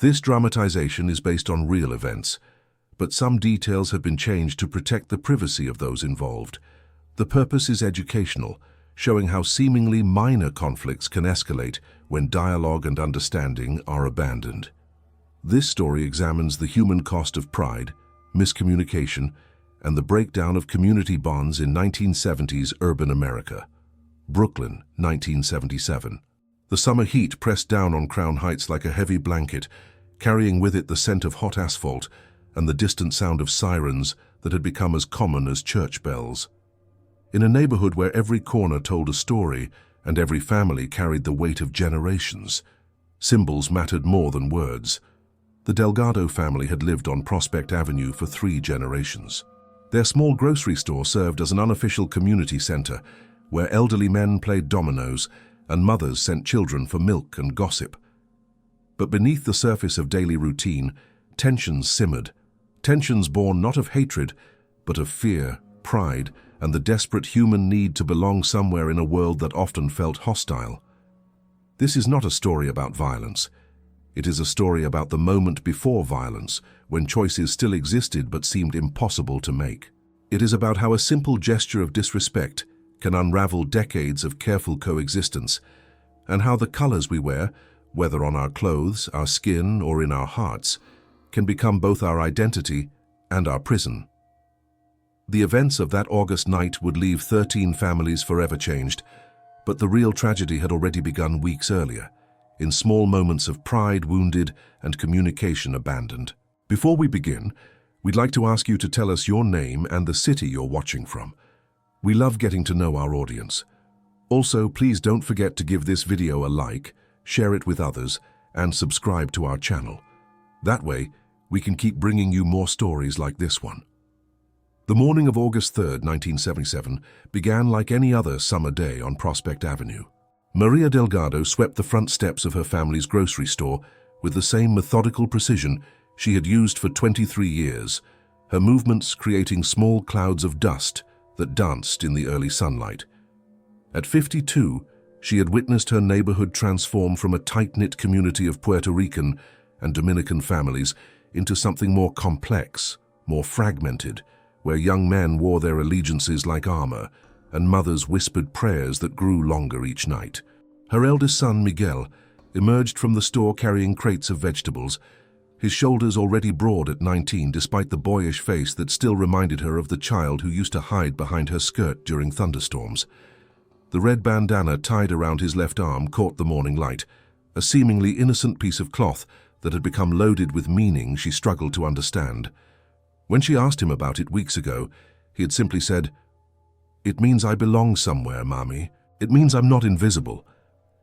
This dramatization is based on real events, but some details have been changed to protect the privacy of those involved. The purpose is educational, showing how seemingly minor conflicts can escalate when dialogue and understanding are abandoned. This story examines the human cost of pride, miscommunication, and the breakdown of community bonds in 1970s urban America. Brooklyn, 1977. The summer heat pressed down on Crown Heights like a heavy blanket, carrying with it the scent of hot asphalt and the distant sound of sirens that had become as common as church bells. In a neighborhood where every corner told a story and every family carried the weight of generations, symbols mattered more than words. The Delgado family had lived on Prospect Avenue for 3 generations. Their small grocery store served as an unofficial community center where elderly men played dominoes and mothers sent children for milk and gossip. But beneath the surface of daily routine, tensions simmered. Tensions born not of hatred, but of fear, pride, and the desperate human need to belong somewhere in a world that often felt hostile. This is not a story about violence. It is a story about the moment before violence, when choices still existed but seemed impossible to make. It is about how a simple gesture of disrespect can unravel decades of careful coexistence, and how the colors we wear, whether on our clothes, our skin, or in our hearts, can become both our identity and our prison. The events of that August night would leave 13 families forever changed, but the real tragedy had already begun weeks earlier, in small moments of pride wounded and communication abandoned. Before we begin, we'd like to ask you to tell us your name and the city you're watching from. We love getting to know our audience. Also, please don't forget to give this video a like, share it with others, and subscribe to our channel. That way, we can keep bringing you more stories like this one. The morning of August 3rd, 1977, began like any other summer day on Prospect Avenue. Maria Delgado swept the front steps of her family's grocery store with the same methodical precision she had used for 23 years, her movements creating small clouds of dust that danced in the early sunlight. At 52, she had witnessed her neighborhood transform from a tight-knit community of Puerto Rican and Dominican families into something more complex, more fragmented, where young men wore their allegiances like armor and mothers whispered prayers that grew longer each night. Her eldest son, Miguel, emerged from the store carrying crates of vegetables, his shoulders already broad at 19 despite the boyish face that still reminded her of the child who used to hide behind her skirt during thunderstorms. The red bandana tied around his left arm caught the morning light, a seemingly innocent piece of cloth that had become loaded with meaning she struggled to understand. When she asked him about it weeks ago, he had simply said, "It means I belong somewhere, Mommy. It means I'm not invisible."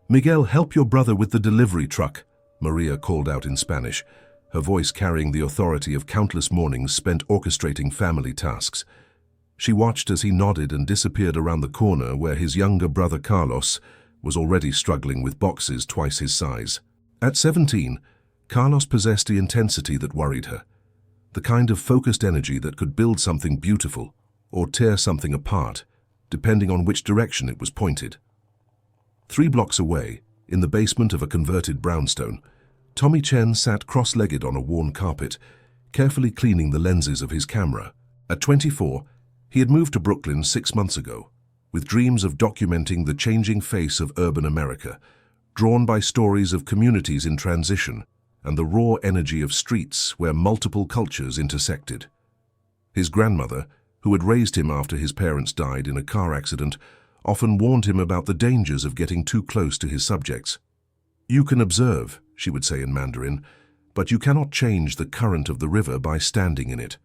"Miguel, help your brother with the delivery truck," Maria called out in Spanish, her voice carrying the authority of countless mornings spent orchestrating family tasks. She watched as he nodded and disappeared around the corner where his younger brother Carlos was already struggling with boxes twice his size. At 17, Carlos possessed the intensity that worried her, the kind of focused energy that could build something beautiful or tear something apart, depending on which direction it was pointed. 3 blocks away, in the basement of a converted brownstone, Tommy Chen sat cross-legged on a worn carpet, carefully cleaning the lenses of his camera. At 24, he had moved to Brooklyn 6 months ago, with dreams of documenting the changing face of urban America, drawn by stories of communities in transition and the raw energy of streets where multiple cultures intersected. His grandmother, who had raised him after his parents died in a car accident, often warned him about the dangers of getting too close to his subjects. "You can observe," she would say in Mandarin, "but you cannot change the current of the river by standing in it."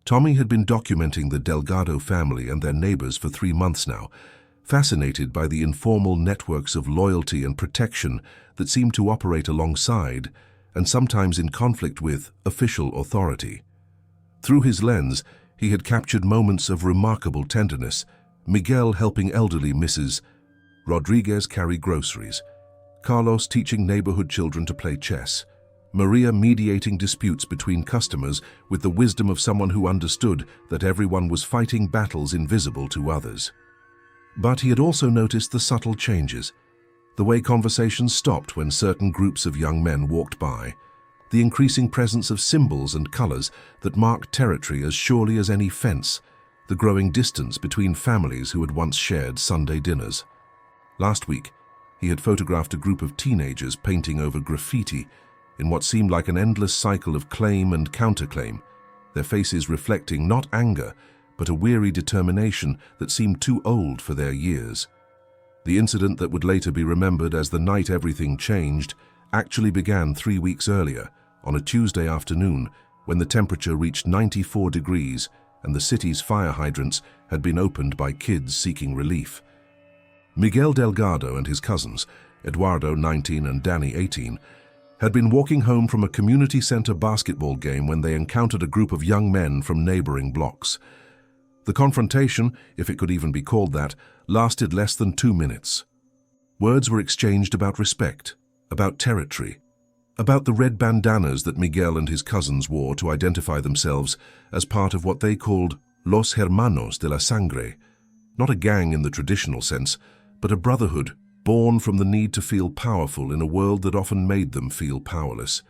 Tommy had been documenting the Delgado family and their neighbors for 3 months now, fascinated by the informal networks of loyalty and protection that seemed to operate alongside, and sometimes in conflict with, official authority. Through his lens, he had captured moments of remarkable tenderness, Miguel helping elderly Mrs. Rodriguez carry groceries, Carlos teaching neighborhood children to play chess, Maria mediating disputes between customers with the wisdom of someone who understood that everyone was fighting battles invisible to others. But he had also noticed the subtle changes, the way conversations stopped when certain groups of young men walked by, the increasing presence of symbols and colors that marked territory as surely as any fence, the growing distance between families who had once shared Sunday dinners. Last week, he had photographed a group of teenagers painting over graffiti in what seemed like an endless cycle of claim and counterclaim, their faces reflecting not anger, but a weary determination that seemed too old for their years. The incident that would later be remembered as the night everything changed actually began 3 weeks earlier, on a Tuesday afternoon, when the temperature reached 94 degrees and the city's fire hydrants had been opened by kids seeking relief. Miguel Delgado and his cousins, Eduardo, 19, and Danny, 18, had been walking home from a community center basketball game when they encountered a group of young men from neighboring blocks. The confrontation, if it could even be called that, lasted less than 2 minutes. Words were exchanged about respect, about territory, about the red bandanas that Miguel and his cousins wore to identify themselves as part of what they called Los Hermanos de la Sangre, not a gang in the traditional sense, but a brotherhood born from the need to feel powerful in a world that often made them feel powerless.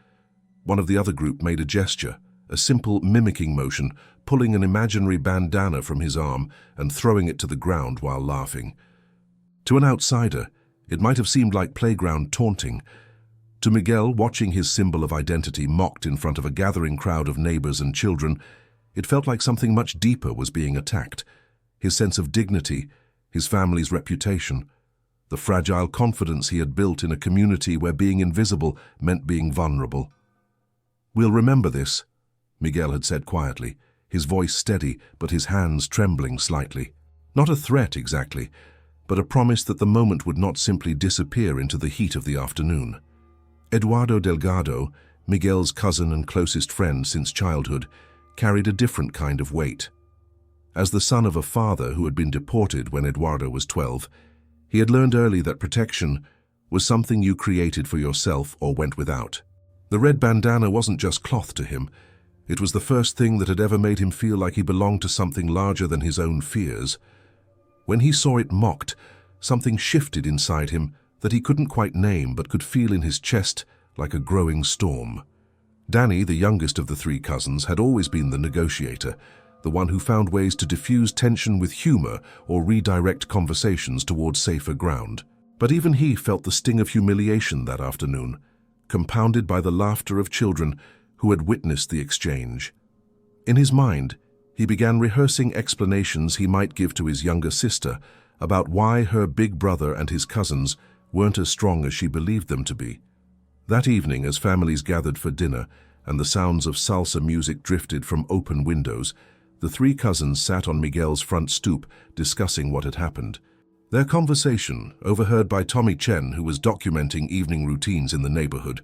One of the other group made a gesture, a simple mimicking motion, pulling an imaginary bandana from his arm and throwing it to the ground while laughing. To an outsider, it might have seemed like playground taunting. To Miguel, watching his symbol of identity mocked in front of a gathering crowd of neighbors and children, it felt like something much deeper was being attacked. His sense of dignity, his family's reputation, the fragile confidence he had built in a community where being invisible meant being vulnerable. "We'll remember this," Miguel had said quietly, his voice steady but his hands trembling slightly. Not a threat exactly, but a promise that the moment would not simply disappear into the heat of the afternoon. Eduardo Delgado, Miguel's cousin and closest friend since childhood, carried a different kind of weight. As the son of a father who had been deported when Eduardo was 12, he had learned early that protection was something you created for yourself or went without. The red bandana wasn't just cloth to him. It was the first thing that had ever made him feel like he belonged to something larger than his own fears. When he saw it mocked, something shifted inside him that he couldn't quite name but could feel in his chest like a growing storm. Danny, the youngest of the 3 cousins, had always been the negotiator, the one who found ways to diffuse tension with humor or redirect conversations towards safer ground. But even he felt the sting of humiliation that afternoon, compounded by the laughter of children who had witnessed the exchange. In his mind, he began rehearsing explanations he might give to his younger sister about why her big brother and his cousins weren't as strong as she believed them to be. That evening, as families gathered for dinner and the sounds of salsa music drifted from open windows, the 3 cousins sat on Miguel's front stoop discussing what had happened. Their conversation, overheard by Tommy Chen, who was documenting evening routines in the neighborhood,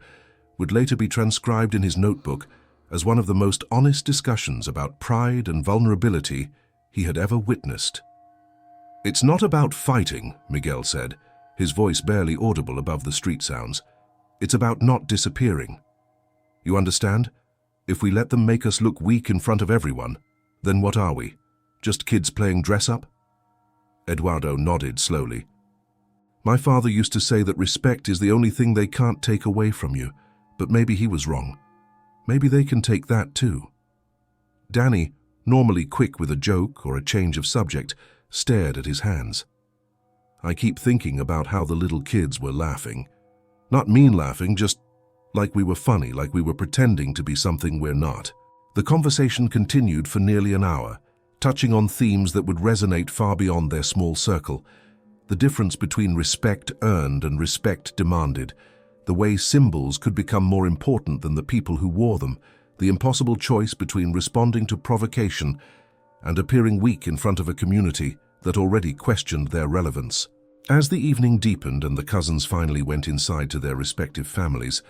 would later be transcribed in his notebook as one of the most honest discussions about pride and vulnerability he had ever witnessed. "It's not about fighting," Miguel said, his voice barely audible above the street sounds. "It's about not disappearing. You understand? If we let them make us look weak in front of everyone, then what are we? Just kids playing dress-up?" Eduardo nodded slowly. "My father used to say that respect is the only thing they can't take away from you, but maybe he was wrong. Maybe they can take that too." Danny, normally quick with a joke or a change of subject, stared at his hands. "I keep thinking about how the little kids were laughing. Not mean laughing, just like we were funny, like we were pretending to be something we're not." The conversation continued for nearly an hour, touching on themes that would resonate far beyond their small circle. The difference between respect earned and respect demanded, the way symbols could become more important than the people who wore them, the impossible choice between responding to provocation and appearing weak in front of a community that already questioned their relevance. As the evening deepened and the cousins finally went inside to their respective families,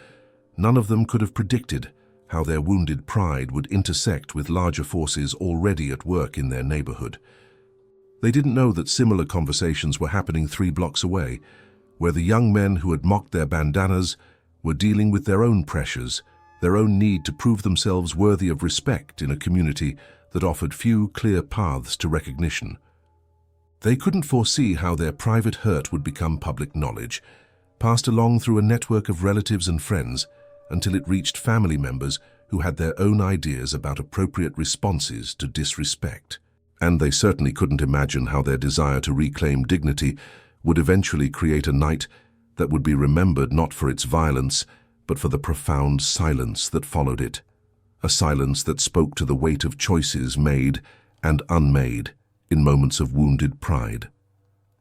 none of them could have predicted how their wounded pride would intersect with larger forces already at work in their neighborhood. They didn't know that similar conversations were happening 3 blocks away, where the young men who had mocked their bandanas were dealing with their own pressures, their own need to prove themselves worthy of respect in a community that offered few clear paths to recognition. They couldn't foresee how their private hurt would become public knowledge, passed along through a network of relatives and friends, until it reached family members who had their own ideas about appropriate responses to disrespect. And they certainly couldn't imagine how their desire to reclaim dignity would eventually create a night that would be remembered not for its violence, but for the profound silence that followed it. A silence that spoke to the weight of choices made and unmade in moments of wounded pride.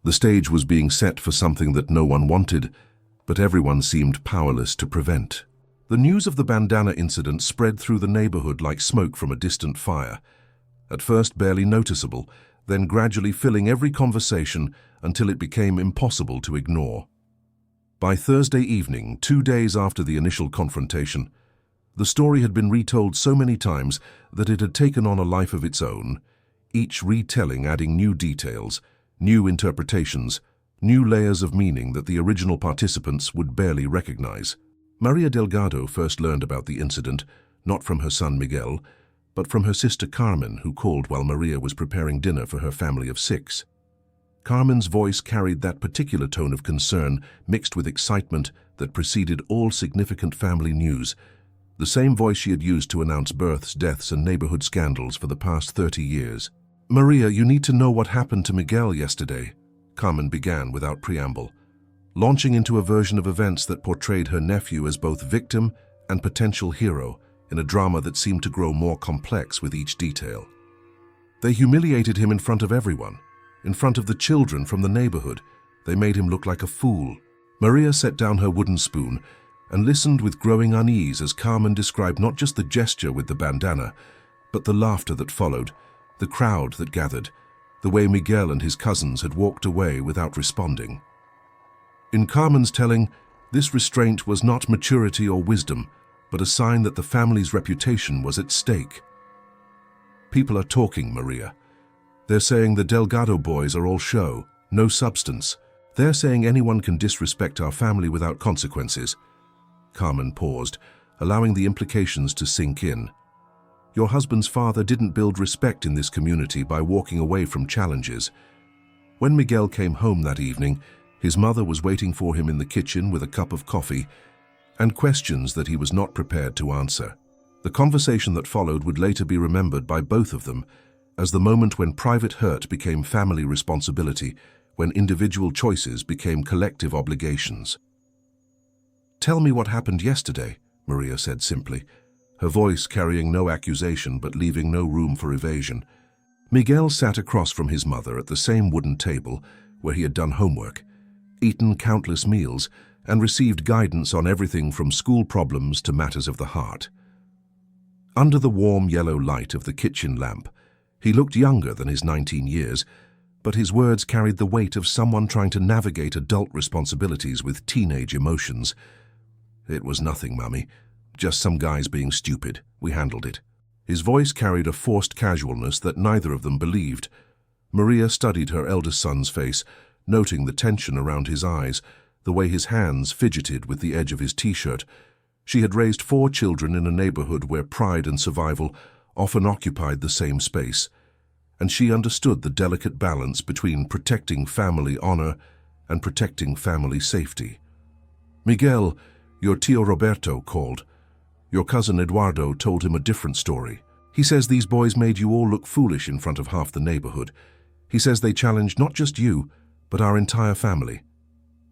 The stage was being set for something that no one wanted, but everyone seemed powerless to prevent. The news of the bandana incident spread through the neighborhood like smoke from a distant fire, at first barely noticeable, then gradually filling every conversation until it became impossible to ignore. By Thursday evening, 2 days after the initial confrontation, the story had been retold so many times that it had taken on a life of its own, each retelling adding new details, new interpretations, new layers of meaning that the original participants would barely recognize. Maria Delgado first learned about the incident, not from her son Miguel, but from her sister Carmen, who called while Maria was preparing dinner for her family of 6. Carmen's voice carried that particular tone of concern mixed with excitement that preceded all significant family news, the same voice she had used to announce births, deaths, and neighborhood scandals for the past 30 years. "Maria, you need to know what happened to Miguel yesterday," Carmen began without preamble, launching into a version of events that portrayed her nephew as both victim and potential hero in a drama that seemed to grow more complex with each detail. They humiliated him in front of everyone, in front of the children from the neighborhood. They made him look like a fool. Maria set down her wooden spoon and listened with growing unease as Carmen described not just the gesture with the bandana, but the laughter that followed, the crowd that gathered, the way Miguel and his cousins had walked away without responding. In Carmen's telling, this restraint was not maturity or wisdom, but a sign that the family's reputation was at stake. "People are talking, Maria. They're saying the Delgado boys are all show, no substance. They're saying anyone can disrespect our family without consequences." Carmen paused, allowing the implications to sink in. "Your husband's father didn't build respect in this community by walking away from challenges. When Miguel came home that evening, his mother was waiting for him in the kitchen with a cup of coffee and questions that he was not prepared to answer. The conversation that followed would later be remembered by both of them as the moment when private hurt became family responsibility, when individual choices became collective obligations. "Tell me what happened yesterday," Maria said simply, her voice carrying no accusation but leaving no room for evasion. Miguel sat across from his mother at the same wooden table where he had done homework, eaten countless meals, and received guidance on everything from school problems to matters of the heart. Under the warm yellow light of the kitchen lamp, he looked younger than his 19 years, but his words carried the weight of someone trying to navigate adult responsibilities with teenage emotions. "It was nothing, Mummy. Just some guys being stupid. We handled it." His voice carried a forced casualness that neither of them believed. Maria studied her eldest son's face, noting the tension around his eyes, the way his hands fidgeted with the edge of his t-shirt. She had raised 4 children in a neighborhood where pride and survival often occupied the same space, and she understood the delicate balance between protecting family honor and protecting family safety. "Miguel, your Tio Roberto called. Your cousin Eduardo told him a different story. He says these boys made you all look foolish in front of half the neighborhood. He says they challenged not just you, but our entire family."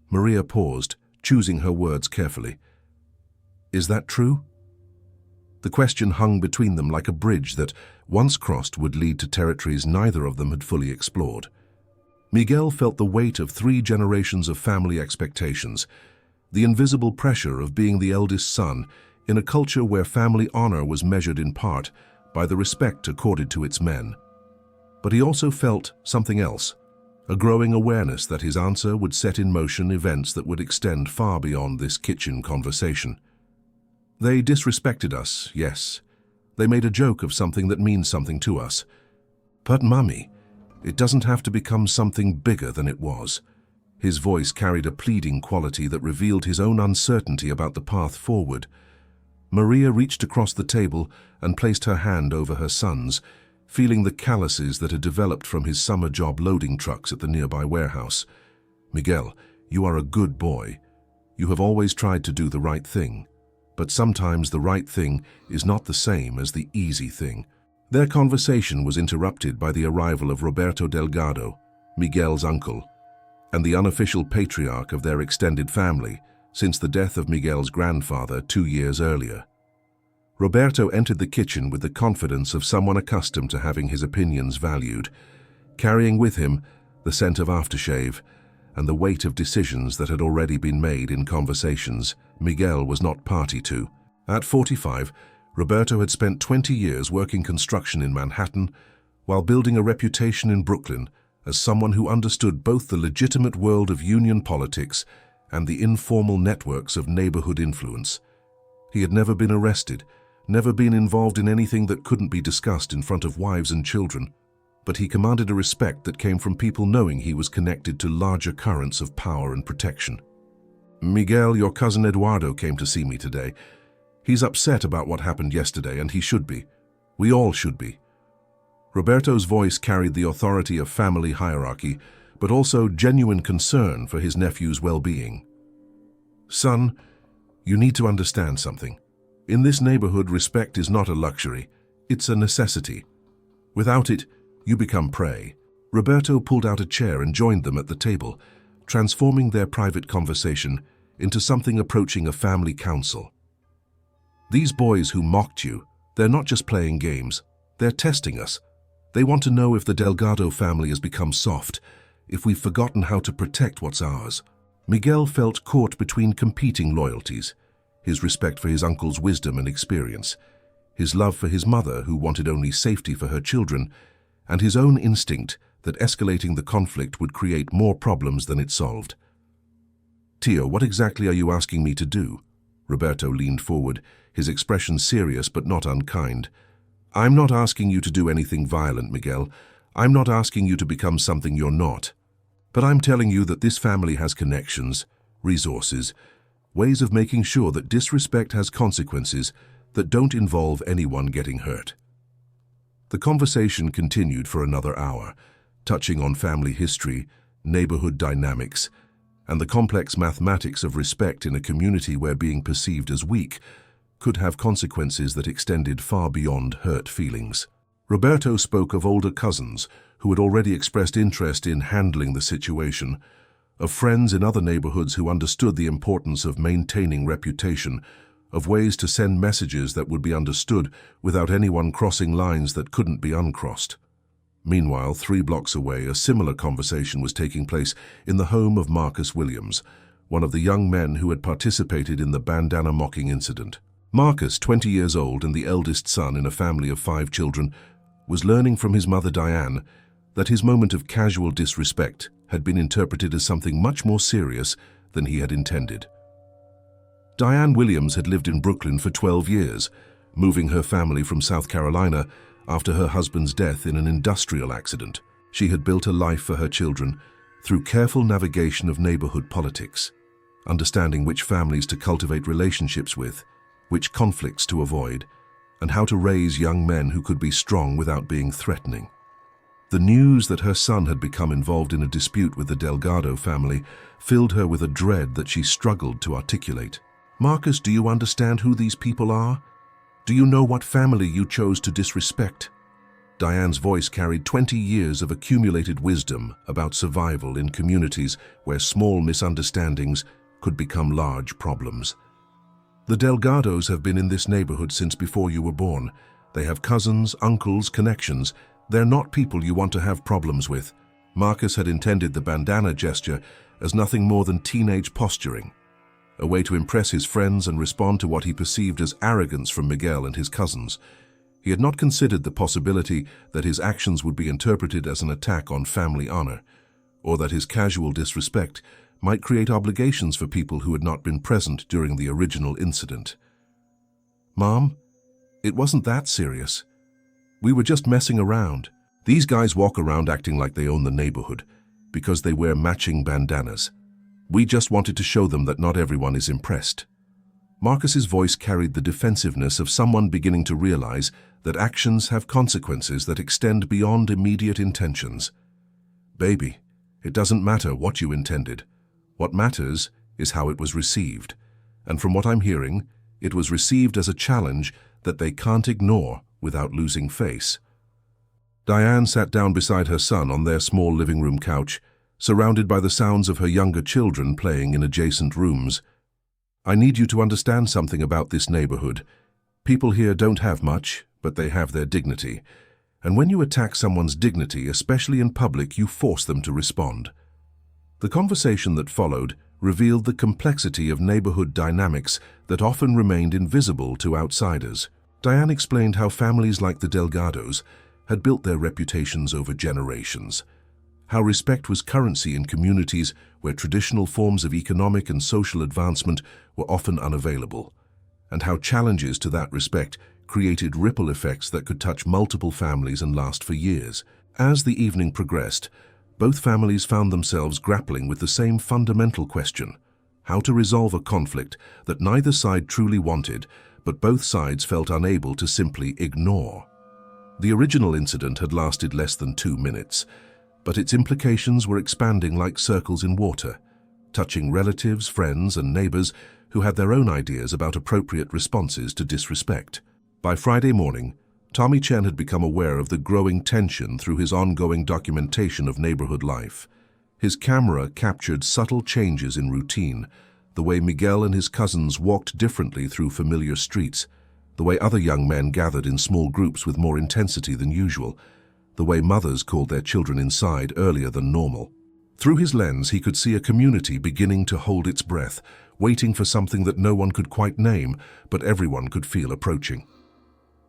Maria paused, choosing her words carefully. "Is that true?" The question hung between them like a bridge that, once crossed, would lead to territories neither of them had fully explored. Miguel felt the weight of 3 generations of family expectations, the invisible pressure of being the eldest son in a culture where family honor was measured in part by the respect accorded to its men. But he also felt something else, a growing awareness that his answer would set in motion events that would extend far beyond this kitchen conversation. "They disrespected us, yes. They made a joke of something that means something to us. But, Mummy, it doesn't have to become something bigger than it was." His voice carried a pleading quality that revealed his own uncertainty about the path forward. Maria reached across the table and placed her hand over her son's, feeling the calluses that had developed from his summer job loading trucks at the nearby warehouse. "Miguel, you are a good boy. You have always tried to do the right thing. But sometimes the right thing is not the same as the easy thing. Their conversation was interrupted by the arrival of Roberto Delgado, Miguel's uncle, and the unofficial patriarch of their extended family since the death of Miguel's grandfather 2 years earlier. Roberto entered the kitchen with the confidence of someone accustomed to having his opinions valued, carrying with him the scent of aftershave and the weight of decisions that had already been made in conversations Miguel was not party to. At 45, Roberto had spent 20 years working construction in Manhattan while building a reputation in Brooklyn as someone who understood both the legitimate world of union politics and the informal networks of neighborhood influence. He had never been arrested, never been involved in anything that couldn't be discussed in front of wives and children, but he commanded a respect that came from people knowing he was connected to larger currents of power and protection. "Miguel, your cousin Eduardo came to see me today. He's upset about what happened yesterday, and he should be. We all should be." Roberto's voice carried the authority of family hierarchy, but also genuine concern for his nephew's well-being. "Son, you need to understand something. In this neighborhood, respect is not a luxury, it's a necessity. Without it, you become prey." Roberto pulled out a chair and joined them at the table, transforming their private conversation into something approaching a family council. "These boys who mocked you, they're not just playing games, they're testing us. They want to know if the Delgado family has become soft, if we've forgotten how to protect what's ours." Miguel felt caught between competing loyalties: his respect for his uncle's wisdom and experience, his love for his mother who wanted only safety for her children, and his own instinct that escalating the conflict would create more problems than it solved. "Tio, what exactly are you asking me to do?" Roberto leaned forward, his expression serious but not unkind. "I'm not asking you to do anything violent, Miguel. I'm not asking you to become something you're not. But I'm telling you that this family has connections, resources, ways of making sure that disrespect has consequences that don't involve anyone getting hurt." The conversation continued for another hour, touching on family history, neighborhood dynamics, and the complex mathematics of respect in a community where being perceived as weak could have consequences that extended far beyond hurt feelings. Roberto spoke of older cousins who had already expressed interest in handling the situation, of friends in other neighborhoods who understood the importance of maintaining reputation, of ways to send messages that would be understood without anyone crossing lines that couldn't be uncrossed. Meanwhile, 3 blocks away, a similar conversation was taking place in the home of Marcus Williams, one of the young men who had participated in the bandana mocking incident. Marcus, 20 years old and the eldest son in a family of 5 children, was learning from his mother Diane that his moment of casual disrespect had been interpreted as something much more serious than he had intended. Diane Williams had lived in Brooklyn for 12 years, moving her family from South Carolina after her husband's death in an industrial accident. She had built a life for her children through careful navigation of neighborhood politics, understanding which families to cultivate relationships with, which conflicts to avoid, and how to raise young men who could be strong without being threatening. The news that her son had become involved in a dispute with the Delgado family filled her with a dread that she struggled to articulate. "Marcus, do you understand who these people are? Do you know what family you chose to disrespect?" Diane's voice carried 20 years of accumulated wisdom about survival in communities where small misunderstandings could become large problems. "The Delgados have been in this neighborhood since before you were born. They have cousins, uncles, connections. They're not people you want to have problems with." Marcus had intended the bandana gesture as nothing more than teenage posturing, a way to impress his friends and respond to what he perceived as arrogance from Miguel and his cousins. He had not considered the possibility that his actions would be interpreted as an attack on family honor, or that his casual disrespect might create obligations for people who had not been present during the original incident. "Mom, it wasn't that serious. We were just messing around. These guys walk around acting like they own the neighborhood because they wear matching bandanas. We just wanted to show them that not everyone is impressed." Marcus's voice carried the defensiveness of someone beginning to realize that actions have consequences that extend beyond immediate intentions. "Baby, it doesn't matter what you intended. What matters is how it was received. And from what I'm hearing, It was received as a challenge that they can't ignore without losing face. Diane sat down beside her son on their small living room couch, surrounded by the sounds of her younger children playing in adjacent rooms. "I need you to understand something about this neighborhood. People here don't have much, but they have their dignity. And when you attack someone's dignity, especially in public, you force them to respond." The conversation that followed revealed the complexity of neighborhood dynamics that often remained invisible to outsiders. Diane explained how families like the Delgados had built their reputations over generations, how respect was currency in communities where traditional forms of economic and social advancement were often unavailable, and how challenges to that respect created ripple effects that could touch multiple families and last for years. As the evening progressed, both families found themselves grappling with the same fundamental question: how to resolve a conflict that neither side truly wanted, but both sides felt unable to simply ignore. The original incident had lasted less than 2 minutes, but its implications were expanding like circles in water, touching relatives, friends, and neighbors who had their own ideas about appropriate responses to disrespect. By Friday morning, Tommy Chen had become aware of the growing tension through his ongoing documentation of neighborhood life. His camera captured subtle changes in routine, the way Miguel and his cousins walked differently through familiar streets, the way other young men gathered in small groups with more intensity than usual, the way mothers called their children inside earlier than normal. Through his lens, he could see a community beginning to hold its breath, waiting for something that no one could quite name, but everyone could feel approaching.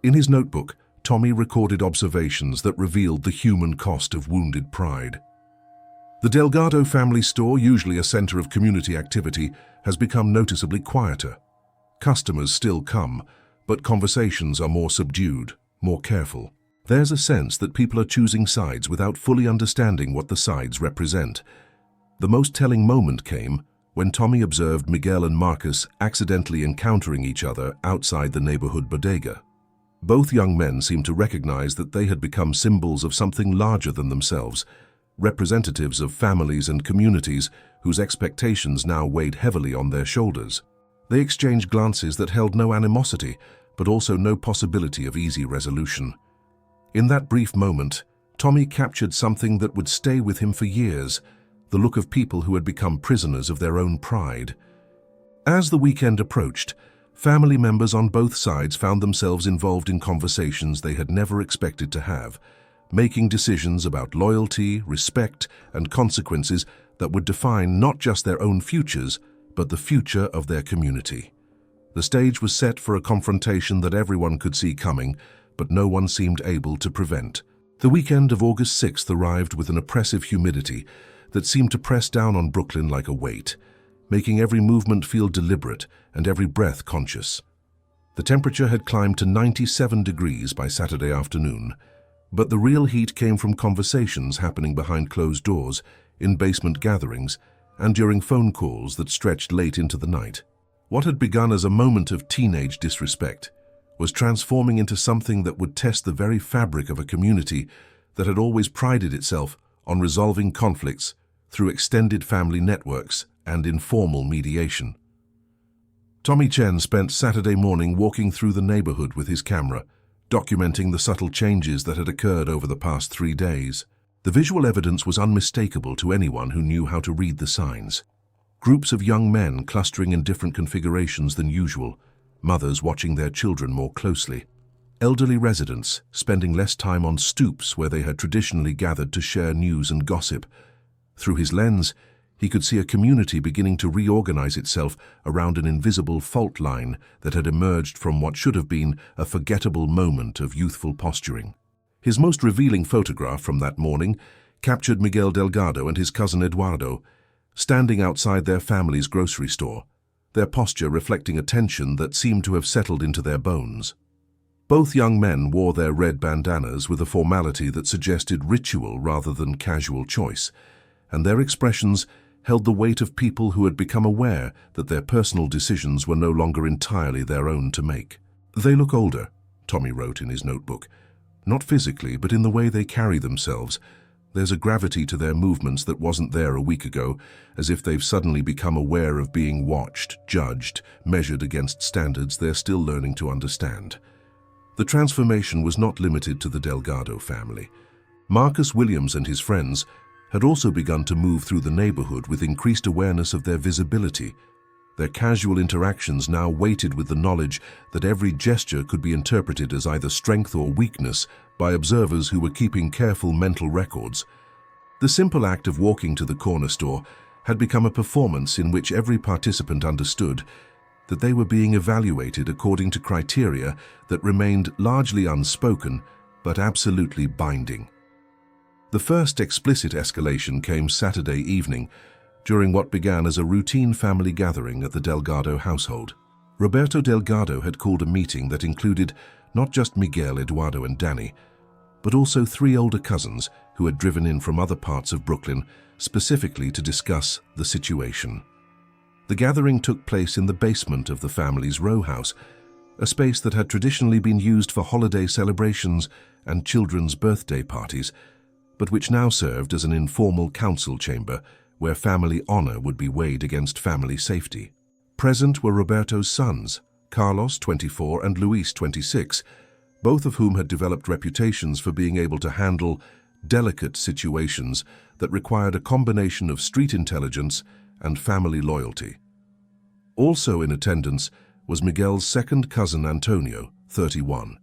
In his notebook, Tommy recorded observations that revealed the human cost of wounded pride. The Delgado family store, usually a center of community activity, has become noticeably quieter. Customers still come, but conversations are more subdued, more careful. There's a sense that people are choosing sides without fully understanding what the sides represent. The most telling moment came when Tommy observed Miguel and Marcus accidentally encountering each other outside the neighborhood bodega. Both young men seemed to recognize that they had become symbols of something larger than themselves, representatives of families and communities whose expectations now weighed heavily on their shoulders. They exchanged glances that held no animosity, but also no possibility of easy resolution. In that brief moment, Tommy captured something that would stay with him for years, the look of people who had become prisoners of their own pride. As the weekend approached, family members on both sides found themselves involved in conversations they had never expected to have, making decisions about loyalty, respect, and consequences that would define not just their own futures, but the future of their community. The stage was set for a confrontation that everyone could see coming, but no one seemed able to prevent. The weekend of August 6th arrived with an oppressive humidity that seemed to press down on Brooklyn like a weight, making every movement feel deliberate and every breath conscious. The temperature had climbed to 97 degrees by Saturday afternoon, but the real heat came from conversations happening behind closed doors, in basement gatherings, and during phone calls that stretched late into the night. What had begun as a moment of teenage disrespect was transforming into something that would test the very fabric of a community that had always prided itself on resolving conflicts through extended family networks and informal mediation. Tommy Chen spent Saturday morning walking through the neighborhood with his camera, documenting the subtle changes that had occurred over the past 3 days. The visual evidence was unmistakable to anyone who knew how to read the signs. Groups of young men clustering in different configurations than usual, mothers watching their children more closely, elderly residents spending less time on stoops where they had traditionally gathered to share news and gossip. Through his lens, he could see a community beginning to reorganize itself around an invisible fault line that had emerged from what should have been a forgettable moment of youthful posturing. His most revealing photograph from that morning captured Miguel Delgado and his cousin Eduardo, standing outside their family's grocery store, their posture reflecting a tension that seemed to have settled into their bones. Both young men wore their red bandanas with a formality that suggested ritual rather than casual choice, and their expressions held the weight of people who had become aware that their personal decisions were no longer entirely their own to make. "They look older," Tommy wrote in his notebook, "not physically, but in the way they carry themselves, There's a gravity to their movements that wasn't there a week ago, as if they've suddenly become aware of being watched, judged, measured against standards they're still learning to understand. The transformation was not limited to the Delgado family. Marcus Williams and his friends had also begun to move through the neighborhood with increased awareness of their visibility. Their casual interactions now weighted with the knowledge that every gesture could be interpreted as either strength or weakness by observers who were keeping careful mental records. The simple act of walking to the corner store had become a performance in which every participant understood that they were being evaluated according to criteria that remained largely unspoken but absolutely binding. The first explicit escalation came Saturday evening, during what began as a routine family gathering at the Delgado household. Roberto Delgado had called a meeting that included not just Miguel, Eduardo and Danny, but also 3 older cousins who had driven in from other parts of Brooklyn specifically to discuss the situation. The gathering took place in the basement of the family's row house, a space that had traditionally been used for holiday celebrations and children's birthday parties, but which now served as an informal council chamber where family honor would be weighed against family safety. Present were Roberto's sons, Carlos, 24, and Luis, 26, both of whom had developed reputations for being able to handle delicate situations that required a combination of street intelligence and family loyalty. Also in attendance was Miguel's second cousin Antonio, 31,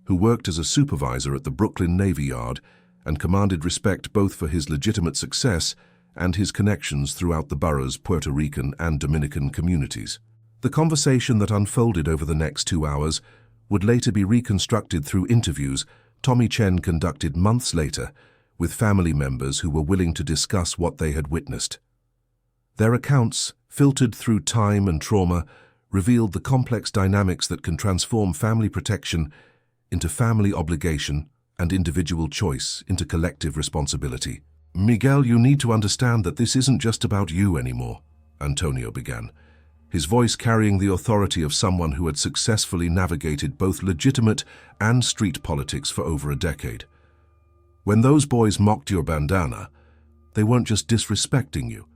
who worked as a supervisor at the Brooklyn Navy Yard and commanded respect both for his legitimate success and his connections throughout the borough's Puerto Rican and Dominican communities. The conversation that unfolded over the next 2 hours would later be reconstructed through interviews Tommy Chen conducted months later with family members who were willing to discuss what they had witnessed. Their accounts, filtered through time and trauma, revealed the complex dynamics that can transform family protection into family obligation and individual choice into collective responsibility. "Miguel, you need to understand that this isn't just about you anymore," Antonio began, his voice carrying the authority of someone who had successfully navigated both legitimate and street politics for over a decade. "When those boys mocked your bandana, they weren't just disrespecting you.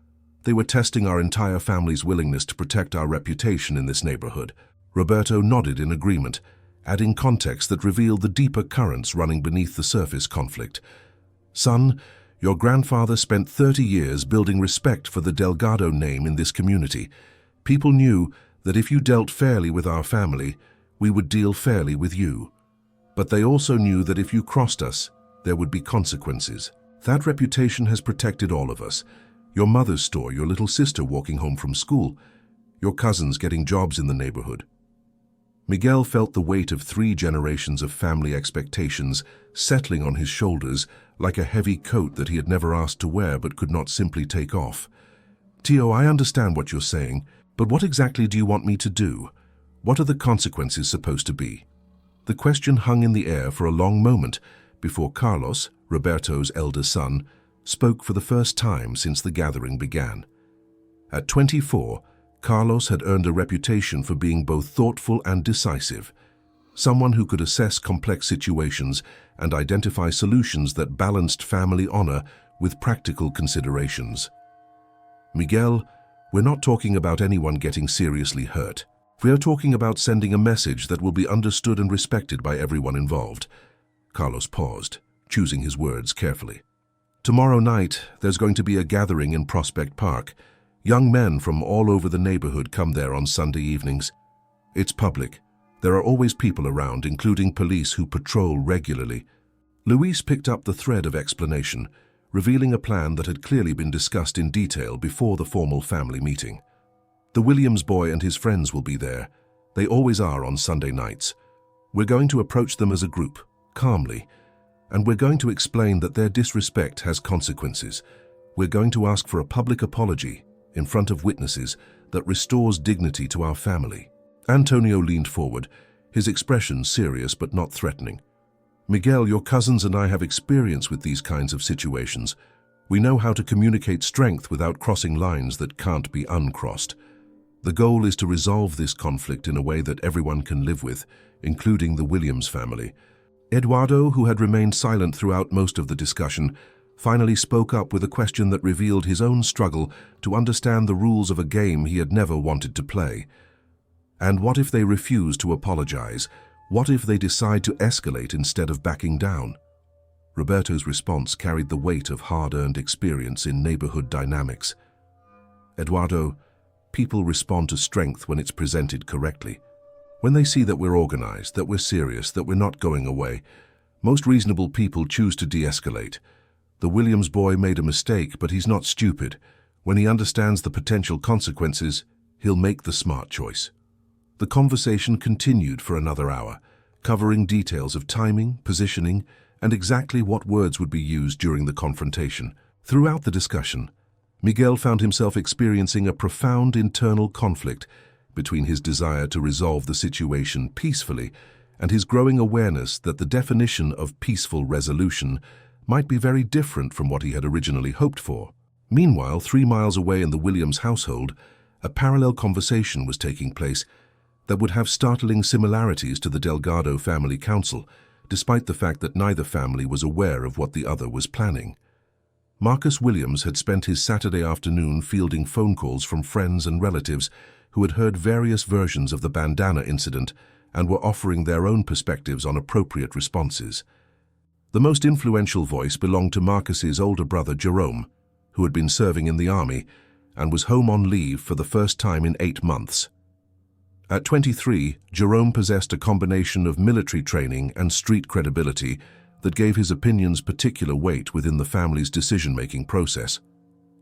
They were testing our entire family's willingness to protect our reputation in this neighborhood." Roberto nodded in agreement, adding context that revealed the deeper currents running beneath the surface conflict. "Son, your grandfather spent 30 years building respect for the Delgado name in this community. People knew that if you dealt fairly with our family, we would deal fairly with you. But they also knew that if you crossed us, there would be consequences. That reputation has protected all of us. Your mother's store, your little sister walking home from school, your cousins getting jobs in the neighborhood." Miguel felt the weight of 3 generations of family expectations settling on his shoulders like a heavy coat that he had never asked to wear but could not simply take off. "Tio, I understand what you're saying, but what exactly do you want me to do? What are the consequences supposed to be?" The question hung in the air for a long moment before Carlos, Roberto's elder son, spoke for the first time since the gathering began. At 24, Carlos had earned a reputation for being both thoughtful and decisive, someone who could assess complex situations and identify solutions that balanced family honor with practical considerations. "Miguel, we're not talking about anyone getting seriously hurt. We are talking about sending a message that will be understood and respected by everyone involved." Carlos paused, choosing his words carefully. "Tomorrow night, there's going to be a gathering in Prospect Park. Young men from all over the neighborhood come there on Sunday evenings. It's public. There are always people around, including police who patrol regularly." Luis picked up the thread of explanation, revealing a plan that had clearly been discussed in detail before the formal family meeting. "The Williams boy and his friends will be there. They always are on Sunday nights. We're going to approach them as a group, calmly, and we're going to explain that their disrespect has consequences. We're going to ask for a public apology in front of witnesses that restores dignity to our family." Antonio leaned forward, his expression serious but not threatening. "Miguel, your cousins and I have experience with these kinds of situations. We know how to communicate strength without crossing lines that can't be uncrossed. The goal is to resolve this conflict in a way that everyone can live with, including the Williams family." Eduardo, who had remained silent throughout most of the discussion, finally spoke up with a question that revealed his own struggle to understand the rules of a game he had never wanted to play. And what if they refuse to apologize? What if they decide to escalate instead of backing down? Roberto's response carried the weight of hard-earned experience in neighborhood dynamics. Eduardo, people respond to strength when it's presented correctly. When they see that we're organized, that we're serious, that we're not going away, most reasonable people choose to de-escalate. The Williams boy made a mistake, but he's not stupid. When he understands the potential consequences, he'll make the smart choice. The conversation continued for another hour, covering details of timing, positioning, and exactly what words would be used during the confrontation. Throughout the discussion, Miguel found himself experiencing a profound internal conflict between his desire to resolve the situation peacefully and his growing awareness that the definition of peaceful resolution might be very different from what he had originally hoped for. Meanwhile, 3 miles away in the Williams household, a parallel conversation was taking place that would have startling similarities to the Delgado family council, despite the fact that neither family was aware of what the other was planning. Marcus Williams had spent his Saturday afternoon fielding phone calls from friends and relatives who had heard various versions of the bandana incident and were offering their own perspectives on appropriate responses. The most influential voice belonged to Marcus's older brother Jerome, who had been serving in the army and was home on leave for the first time in 8 months. At 23, Jerome possessed a combination of military training and street credibility that gave his opinions particular weight within the family's decision-making process.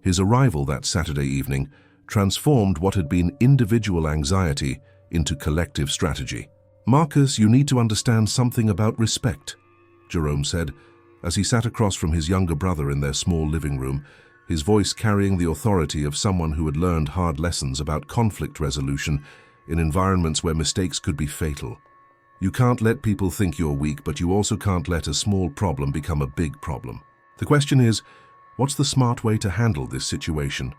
His arrival that Saturday evening transformed what had been individual anxiety into collective strategy. "Marcus, you need to understand something about respect," Jerome said, as he sat across from his younger brother in their small living room, his voice carrying the authority of someone who had learned hard lessons about conflict resolution in environments where mistakes could be fatal. "You can't let people think you're weak, but you also can't let a small problem become a big problem. The question is, what's the smart way to handle this situation?"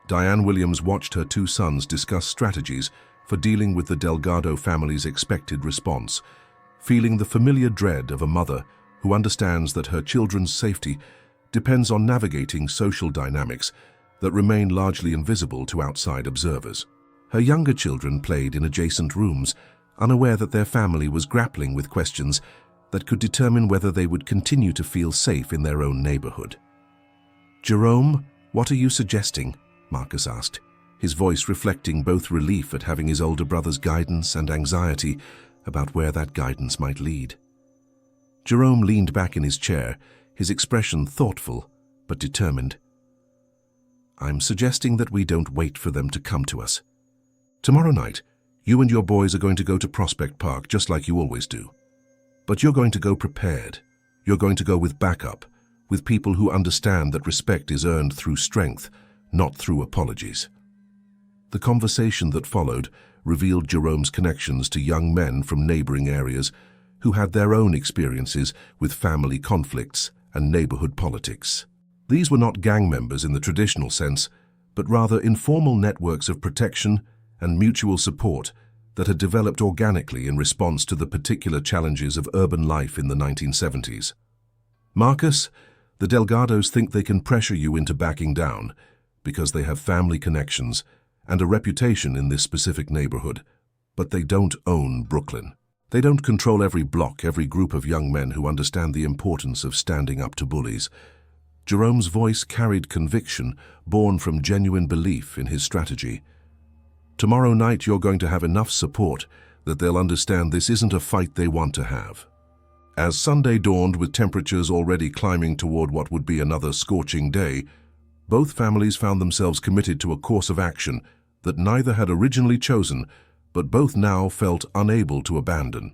Diane Williams watched her 2 sons discuss strategies for dealing with the Delgado family's expected response, feeling the familiar dread of a mother who understands that her children's safety depends on navigating social dynamics that remain largely invisible to outside observers. Her younger children played in adjacent rooms, unaware that their family was grappling with questions that could determine whether they would continue to feel safe in their own neighborhood. "Jerome, what are you suggesting?" Marcus asked, his voice reflecting both relief at having his older brother's guidance and anxiety about where that guidance might lead. Jerome leaned back in his chair, his expression thoughtful but determined. "I'm suggesting that we don't wait for them to come to us. Tomorrow night, you and your boys are going to go to Prospect Park just like you always do. But you're going to go prepared. You're going to go with backup, with people who understand that respect is earned through strength, not through apologies." The conversation that followed revealed Jerome's connections to young men from neighboring areas who had their own experiences with family conflicts and neighborhood politics. These were not gang members in the traditional sense, but rather informal networks of protection and mutual support that had developed organically in response to the particular challenges of urban life in the 1970s. "Marcus, the Delgados think they can pressure you into backing down because they have family connections and a reputation in this specific neighborhood, but they don't own Brooklyn. They don't control every block, every group of young men who understand the importance of standing up to bullies." Jerome's voice carried conviction born from genuine belief in his strategy. "Tomorrow night you're going to have enough support that they'll understand this isn't a fight they want to have." As Sunday dawned with temperatures already climbing toward what would be another scorching day, both families found themselves committed to a course of action that neither had originally chosen, but both now felt unable to abandon.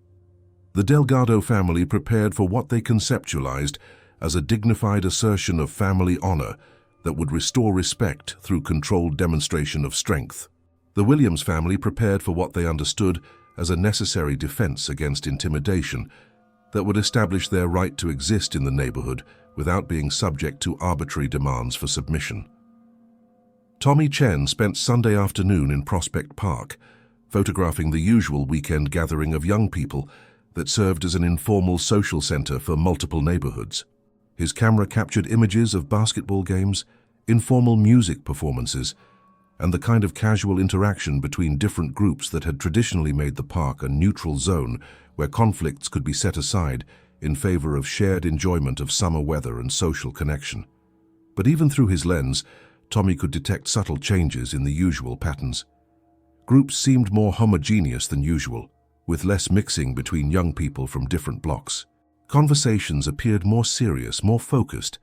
The Delgado family prepared for what they conceptualized as a dignified assertion of family honor that would restore respect through controlled demonstration of strength. The Williams family prepared for what they understood as a necessary defense against intimidation that would establish their right to exist in the neighborhood without being subject to arbitrary demands for submission. Tommy Chen spent Sunday afternoon in Prospect Park, photographing the usual weekend gathering of young people that served as an informal social center for multiple neighborhoods. His camera captured images of basketball games, informal music performances, and the kind of casual interaction between different groups that had traditionally made the park a neutral zone where conflicts could be set aside in favor of shared enjoyment of summer weather and social connection. But even through his lens, Tommy could detect subtle changes in the usual patterns. Groups seemed more homogeneous than usual, with less mixing between young people from different blocks. Conversations appeared more serious, more focused.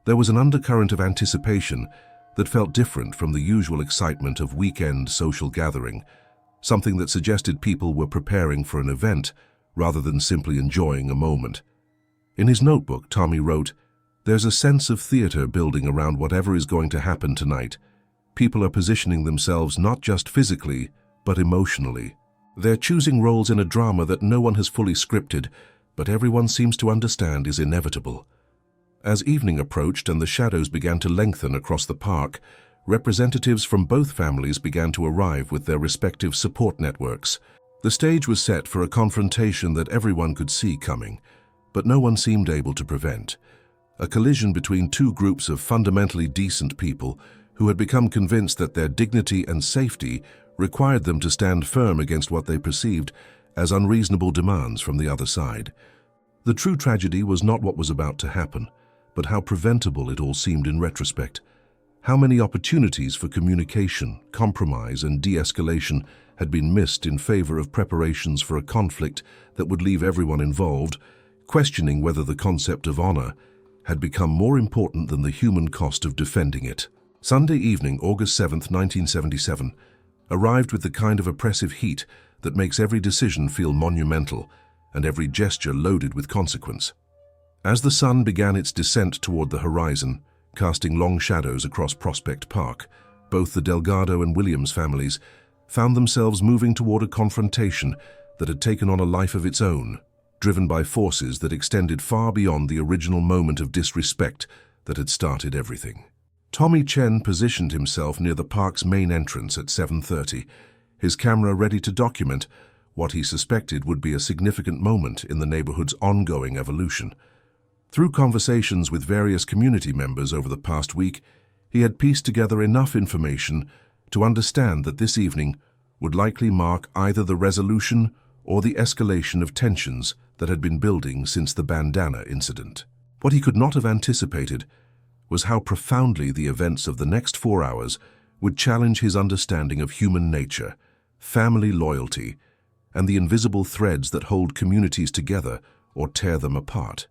There was an undercurrent of anticipation that felt different from the usual excitement of weekend social gathering, something that suggested people were preparing for an event rather than simply enjoying a moment. In his notebook, Tommy wrote, "There's a sense of theater building around whatever is going to happen tonight. People are positioning themselves not just physically, but emotionally. They're choosing roles in a drama that no one has fully scripted, but everyone seems to understand is inevitable." As evening approached and the shadows began to lengthen across the park, representatives from both families began to arrive with their respective support networks. The stage was set for a confrontation that everyone could see coming, but no one seemed able to prevent. A collision between two groups of fundamentally decent people who had become convinced that their dignity and safety required them to stand firm against what they perceived as unreasonable demands from the other side. The true tragedy was not what was about to happen, but how preventable it all seemed in retrospect. How many opportunities for communication, compromise, and de-escalation had been missed in favor of preparations for a conflict that would leave everyone involved questioning whether the concept of honor had become more important than the human cost of defending it. Sunday evening, August 7th, 1977, arrived with the kind of oppressive heat that makes every decision feel monumental and every gesture loaded with consequence. As the sun began its descent toward the horizon, casting long shadows across Prospect Park, both the Delgado and Williams families found themselves moving toward a confrontation that had taken on a life of its own, driven by forces that extended far beyond the original moment of disrespect that had started everything. Tommy Chen positioned himself near the park's main entrance at 7:30, his camera ready to document what he suspected would be a significant moment in the neighborhood's ongoing evolution. Through conversations with various community members over the past week, he had pieced together enough information to understand that this evening would likely mark either the resolution or the escalation of tensions that had been building since the bandana incident. What he could not have anticipated was how profoundly the events of the next 4 hours would challenge his understanding of human nature, family loyalty, and the invisible threads that hold communities together or tear them apart.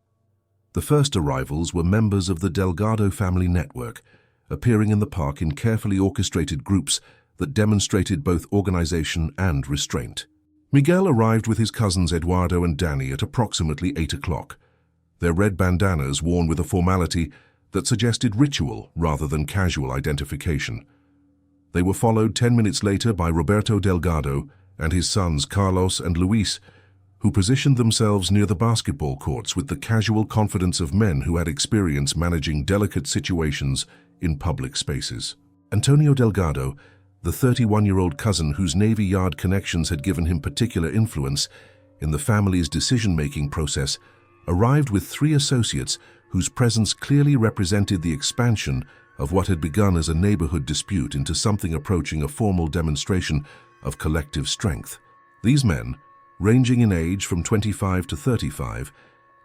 The first arrivals were members of the Delgado family network, appearing in the park in carefully orchestrated groups that demonstrated both organization and restraint. Miguel arrived with his cousins Eduardo and Danny at approximately 8 o'clock, their red bandanas worn with a formality that suggested ritual rather than casual identification. They were followed 10 minutes later by Roberto Delgado and his sons Carlos and Luis, who positioned themselves near the basketball courts with the casual confidence of men who had experience managing delicate situations in public spaces. Antonio Delgado, the 31-year-old cousin whose Navy Yard connections had given him particular influence in the family's decision-making process, arrived with 3 associates whose presence clearly represented the expansion of what had begun as a neighborhood dispute into something approaching a formal demonstration of collective strength. These men, ranging in age from 25 to 35,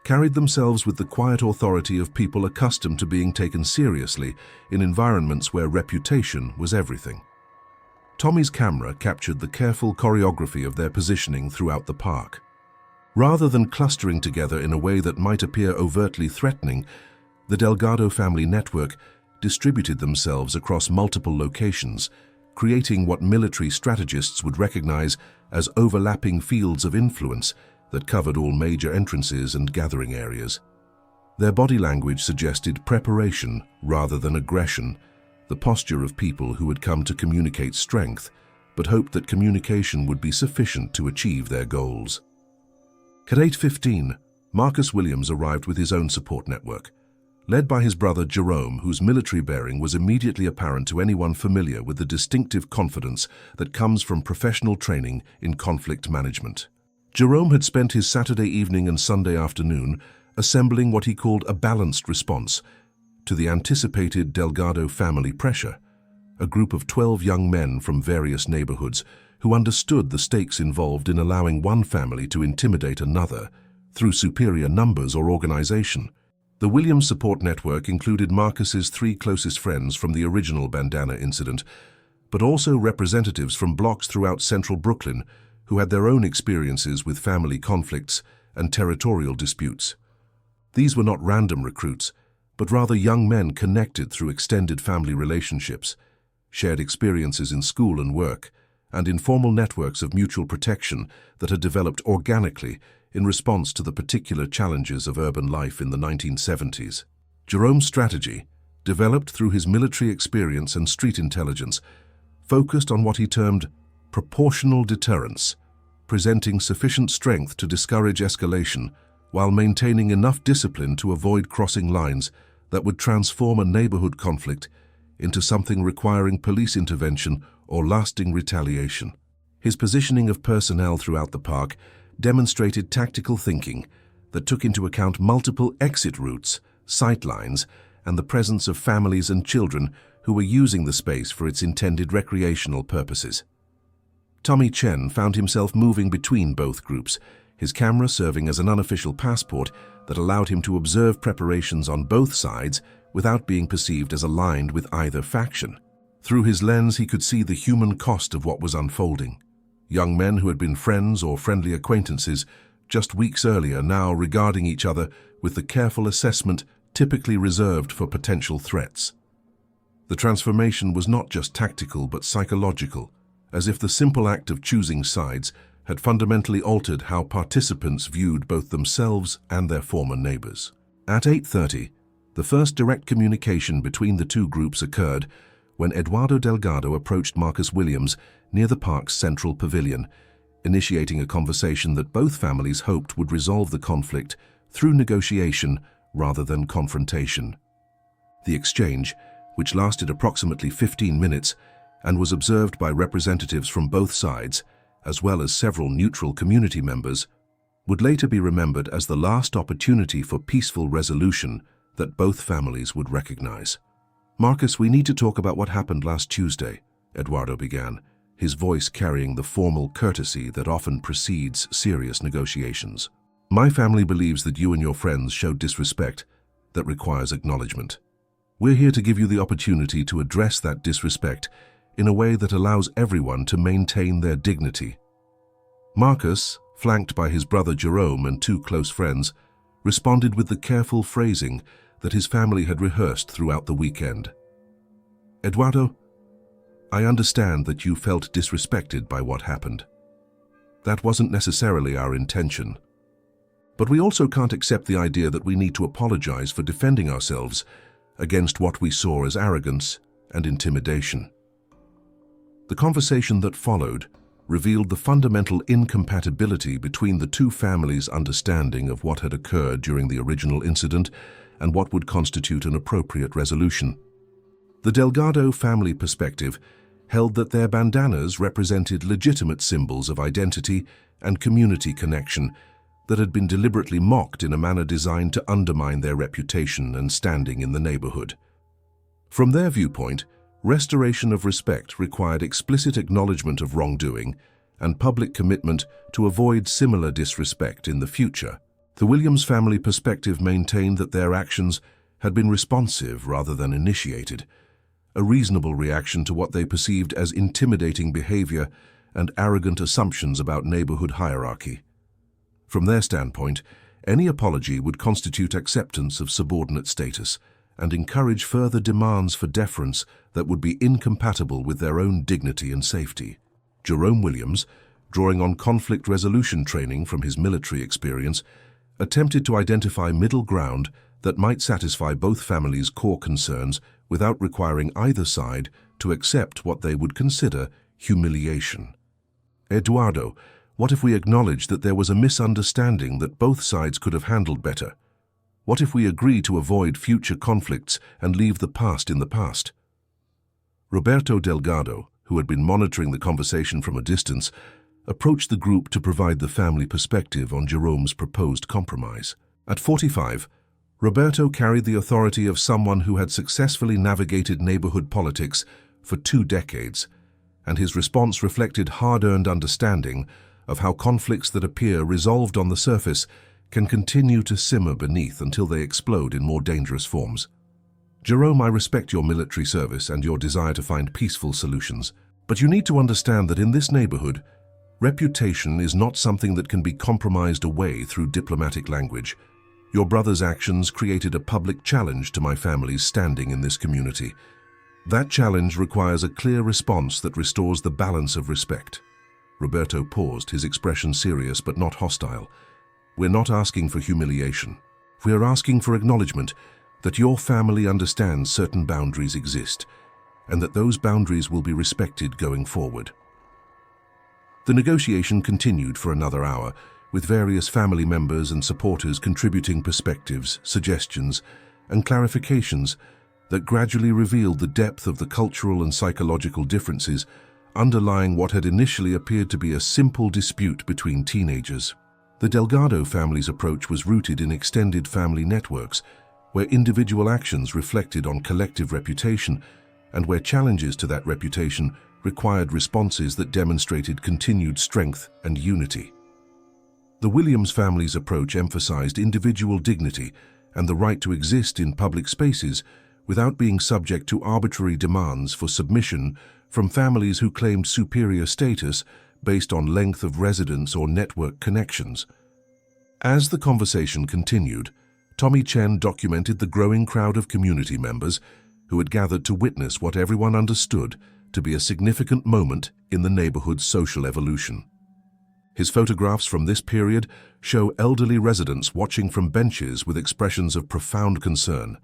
carried themselves with the quiet authority of people accustomed to being taken seriously in environments where reputation was everything. Tommy's camera captured the careful choreography of their positioning throughout the park. Rather than clustering together in a way that might appear overtly threatening, the Delgado family network distributed themselves across multiple locations, creating what military strategists would recognize as overlapping fields of influence that covered all major entrances and gathering areas. Their body language suggested preparation rather than aggression, the posture of people who had come to communicate strength, but hoped that communication would be sufficient to achieve their goals. At 8:15, Marcus Williams arrived with his own support network, led by his brother Jerome, whose military bearing was immediately apparent to anyone familiar with the distinctive confidence that comes from professional training in conflict management. Jerome had spent his Saturday evening and Sunday afternoon assembling what he called a balanced response to the anticipated Delgado family pressure, a group of 12 young men from various neighborhoods who understood the stakes involved in allowing one family to intimidate another through superior numbers or organization. The Williams support network included Marcus's 3 closest friends from the original bandana incident, but also representatives from blocks throughout central Brooklyn who had their own experiences with family conflicts and territorial disputes. These were not random recruits, but rather young men connected through extended family relationships, shared experiences in school and work, and informal networks of mutual protection that had developed organically in response to the particular challenges of urban life in the 1970s. Jerome's strategy, developed through his military experience and street intelligence, focused on what he termed proportional deterrence, presenting sufficient strength to discourage escalation while maintaining enough discipline to avoid crossing lines that would transform a neighborhood conflict into something requiring police intervention or lasting retaliation. His positioning of personnel throughout the park demonstrated tactical thinking that took into account multiple exit routes, sight lines, and the presence of families and children who were using the space for its intended recreational purposes. Tommy Chen found himself moving between both groups, his camera serving as an unofficial passport that allowed him to observe preparations on both sides without being perceived as aligned with either faction. Through his lens, he could see the human cost of what was unfolding. Young men who had been friends or friendly acquaintances just weeks earlier now regarding each other with the careful assessment typically reserved for potential threats. The transformation was not just tactical but psychological, as if the simple act of choosing sides had fundamentally altered how participants viewed both themselves and their former neighbors. At 8:30, the first direct communication between the two groups occurred when Eduardo Delgado approached Marcus Williams near the park's central pavilion, initiating a conversation that both families hoped would resolve the conflict through negotiation rather than confrontation. The exchange, which lasted approximately 15 minutes and was observed by representatives from both sides, as well as several neutral community members, would later be remembered as the last opportunity for peaceful resolution that both families would recognize. "Marcus, we need to talk about what happened last Tuesday," Eduardo began, his voice carrying the formal courtesy that often precedes serious negotiations. "My family believes that you and your friends showed disrespect that requires acknowledgement. We're here to give you the opportunity to address that disrespect in a way that allows everyone to maintain their dignity." Marcus, flanked by his brother Jerome and 2 close friends, responded with the careful phrasing that his family had rehearsed throughout the weekend. "Eduardo, I understand that you felt disrespected by what happened. That wasn't necessarily our intention. But we also can't accept the idea that we need to apologize for defending ourselves against what we saw as arrogance and intimidation." The conversation that followed revealed the fundamental incompatibility between the two families' understanding of what had occurred during the original incident and what would constitute an appropriate resolution. The Delgado family perspective held that their bandanas represented legitimate symbols of identity and community connection that had been deliberately mocked in a manner designed to undermine their reputation and standing in the neighborhood. From their viewpoint, restoration of respect required explicit acknowledgement of wrongdoing and public commitment to avoid similar disrespect in the future. The Williams family perspective maintained that their actions had been responsive rather than initiated, a reasonable reaction to what they perceived as intimidating behavior and arrogant assumptions about neighborhood hierarchy. From their standpoint, any apology would constitute acceptance of subordinate status and encourage further demands for deference that would be incompatible with their own dignity and safety. Jerome Williams, drawing on conflict resolution training from his military experience, attempted to identify middle ground that might satisfy both families' core concerns without requiring either side to accept what they would consider humiliation. "Eduardo, what if we acknowledge that there was a misunderstanding that both sides could have handled better? What if we agree to avoid future conflicts and leave the past in the past?" Roberto Delgado, who had been monitoring the conversation from a distance, approached the group to provide the family perspective on Jerome's proposed compromise. At 45, Roberto carried the authority of someone who had successfully navigated neighborhood politics for 2 decades, and his response reflected hard-earned understanding of how conflicts that appear resolved on the surface can continue to simmer beneath until they explode in more dangerous forms. Jerome, I respect your military service and your desire to find peaceful solutions, but you need to understand that in this neighborhood, reputation is not something that can be compromised away through diplomatic language. Your brother's actions created a public challenge to my family's standing in this community. That challenge requires a clear response that restores the balance of respect. Roberto paused, his expression serious but not hostile. We're not asking for humiliation. We are asking for acknowledgement that your family understands certain boundaries exist, and that those boundaries will be respected going forward. The negotiation continued for another hour, with various family members and supporters contributing perspectives, suggestions, and clarifications that gradually revealed the depth of the cultural and psychological differences underlying what had initially appeared to be a simple dispute between teenagers. The Delgado family's approach was rooted in extended family networks, where individual actions reflected on collective reputation and where challenges to that reputation required responses that demonstrated continued strength and unity. The Williams family's approach emphasized individual dignity and the right to exist in public spaces without being subject to arbitrary demands for submission from families who claimed superior status based on length of residence or network connections. As the conversation continued, Tommy Chen documented the growing crowd of community members who had gathered to witness what everyone understood to be a significant moment in the neighborhood's social evolution. His photographs from this period show elderly residents watching from benches with expressions of profound concern,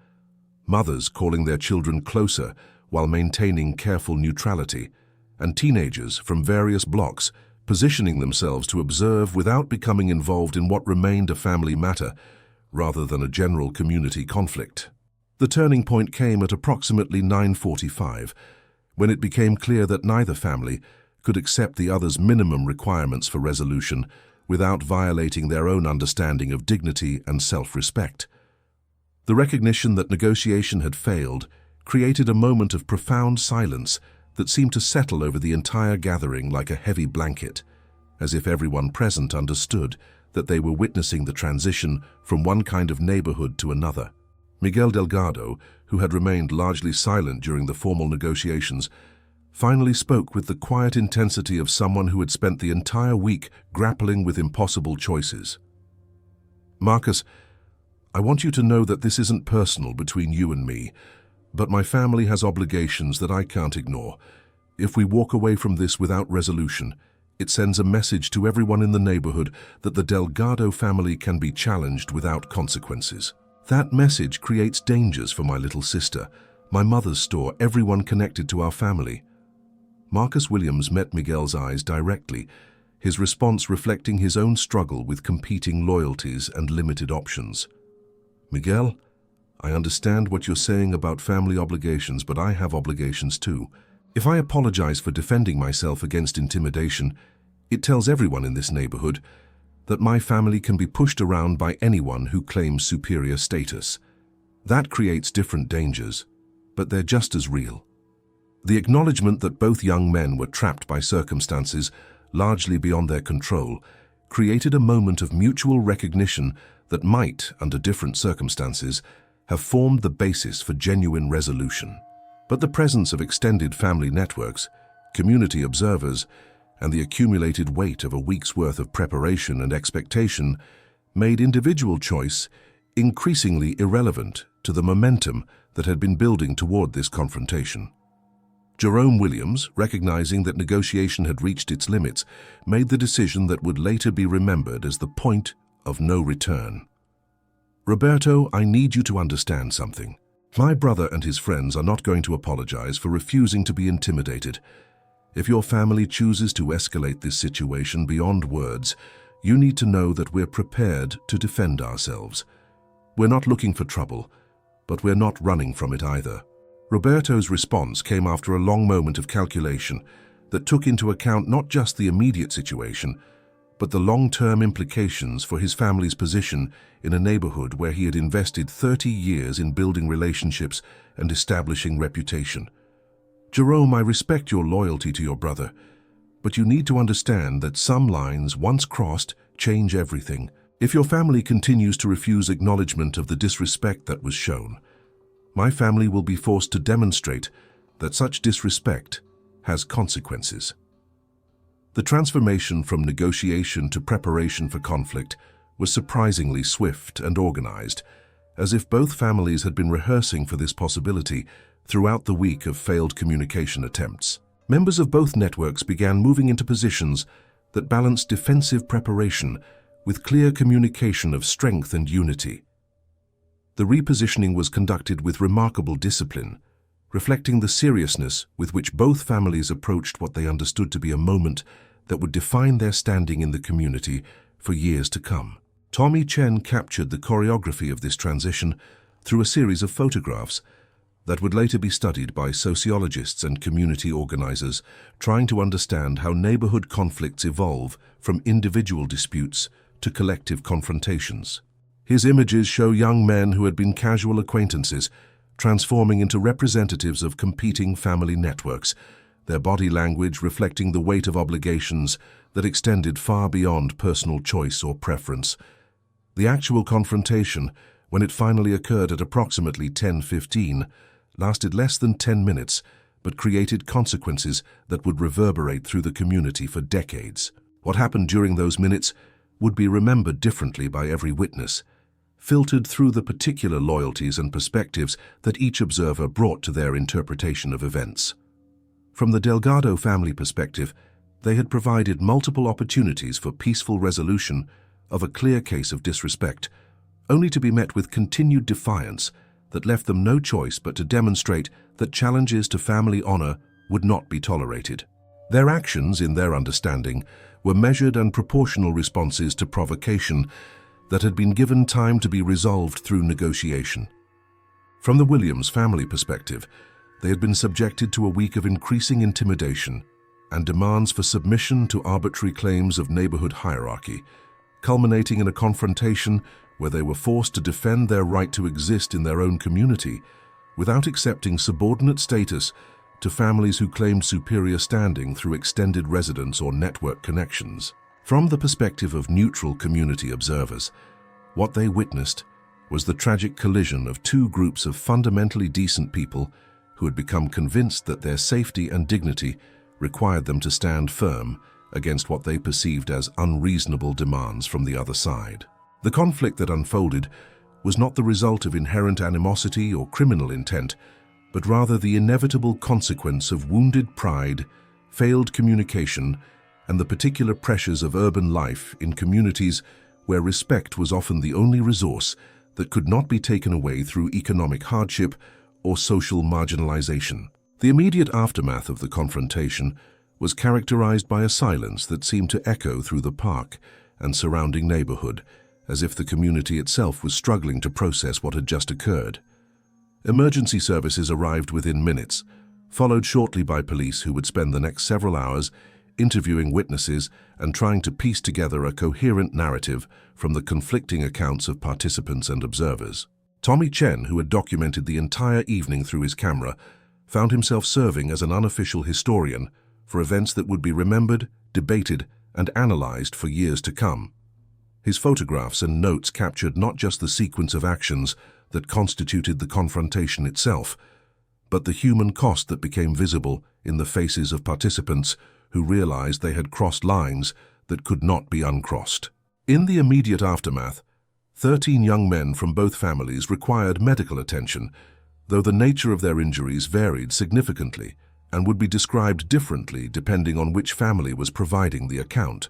mothers calling their children closer while maintaining careful neutrality, and teenagers from various blocks positioning themselves to observe without becoming involved in what remained a family matter rather than a general community conflict. The turning point came at approximately 9:45, when it became clear that neither family could accept the other's minimum requirements for resolution without violating their own understanding of dignity and self-respect. The recognition that negotiation had failed created a moment of profound silence that seemed to settle over the entire gathering like a heavy blanket, as if everyone present understood that they were witnessing the transition from one kind of neighborhood to another. Miguel Delgado, who had remained largely silent during the formal negotiations, finally spoke with the quiet intensity of someone who had spent the entire week grappling with impossible choices. Marcus, I want you to know that this isn't personal between you and me, but my family has obligations that I can't ignore. If we walk away from this without resolution, it sends a message to everyone in the neighborhood that the Delgado family can be challenged without consequences. That message creates dangers for my little sister, my mother's store, everyone connected to our family. Marcus Williams met Miguel's eyes directly, his response reflecting his own struggle with competing loyalties and limited options. Miguel, I understand what you're saying about family obligations, but I have obligations too. If I apologize for defending myself against intimidation, it tells everyone in this neighborhood that my family can be pushed around by anyone who claims superior status. That creates different dangers, but they're just as real. The acknowledgement that both young men were trapped by circumstances largely beyond their control created a moment of mutual recognition that might, under different circumstances, have formed the basis for genuine resolution. But the presence of extended family networks, community observers, and the accumulated weight of a week's worth of preparation and expectation made individual choice increasingly irrelevant to the momentum that had been building toward this confrontation. Jerome Williams, recognizing that negotiation had reached its limits, made the decision that would later be remembered as the point of no return. Roberto, I need you to understand something. My brother and his friends are not going to apologize for refusing to be intimidated. If your family chooses to escalate this situation beyond words, you need to know that we're prepared to defend ourselves. We're not looking for trouble, but we're not running from it either. Roberto's response came after a long moment of calculation that took into account not just the immediate situation, but the long-term implications for his family's position in a neighborhood where he had invested 30 years in building relationships and establishing reputation. Jerome, I respect your loyalty to your brother, but you need to understand that some lines, once crossed, change everything. If your family continues to refuse acknowledgement of the disrespect that was shown, my family will be forced to demonstrate that such disrespect has consequences. The transformation from negotiation to preparation for conflict was surprisingly swift and organized, as if both families had been rehearsing for this possibility throughout the week of failed communication attempts. Members of both networks began moving into positions that balanced defensive preparation with clear communication of strength and unity. The repositioning was conducted with remarkable discipline, reflecting the seriousness with which both families approached what they understood to be a moment that would define their standing in the community for years to come. Tommy Chen captured the choreography of this transition through a series of photographs that would later be studied by sociologists and community organizers, trying to understand how neighborhood conflicts evolve from individual disputes to collective confrontations. His images show young men who had been casual acquaintances transforming into representatives of competing family networks, their body language reflecting the weight of obligations that extended far beyond personal choice or preference. The actual confrontation, when it finally occurred at approximately 10:15, lasted less than 10 minutes, but created consequences that would reverberate through the community for decades. What happened during those minutes would be remembered differently by every witness, filtered through the particular loyalties and perspectives that each observer brought to their interpretation of events. From the Delgado family perspective, they had provided multiple opportunities for peaceful resolution of a clear case of disrespect, only to be met with continued defiance that left them no choice but to demonstrate that challenges to family honor would not be tolerated. Their actions, in their understanding, were measured and proportional responses to provocation that had been given time to be resolved through negotiation. From the Williams family perspective, they had been subjected to a week of increasing intimidation and demands for submission to arbitrary claims of neighborhood hierarchy, culminating in a confrontation where they were forced to defend their right to exist in their own community without accepting subordinate status to families who claimed superior standing through extended residence or network connections. From the perspective of neutral community observers, what they witnessed was the tragic collision of two groups of fundamentally decent people who had become convinced that their safety and dignity required them to stand firm against what they perceived as unreasonable demands from the other side. The conflict that unfolded was not the result of inherent animosity or criminal intent, but rather the inevitable consequence of wounded pride, failed communication, and the particular pressures of urban life in communities where respect was often the only resource that could not be taken away through economic hardship or social marginalization. The immediate aftermath of the confrontation was characterized by a silence that seemed to echo through the park and surrounding neighborhood, as if the community itself was struggling to process what had just occurred. Emergency services arrived within minutes, followed shortly by police who would spend the next several hours interviewing witnesses and trying to piece together a coherent narrative from the conflicting accounts of participants and observers. Tommy Chen, who had documented the entire evening through his camera, found himself serving as an unofficial historian for events that would be remembered, debated, and analyzed for years to come. His photographs and notes captured not just the sequence of actions that constituted the confrontation itself, but the human cost that became visible in the faces of participants who realized they had crossed lines that could not be uncrossed. In the immediate aftermath, 13 young men from both families required medical attention, though the nature of their injuries varied significantly and would be described differently depending on which family was providing the account.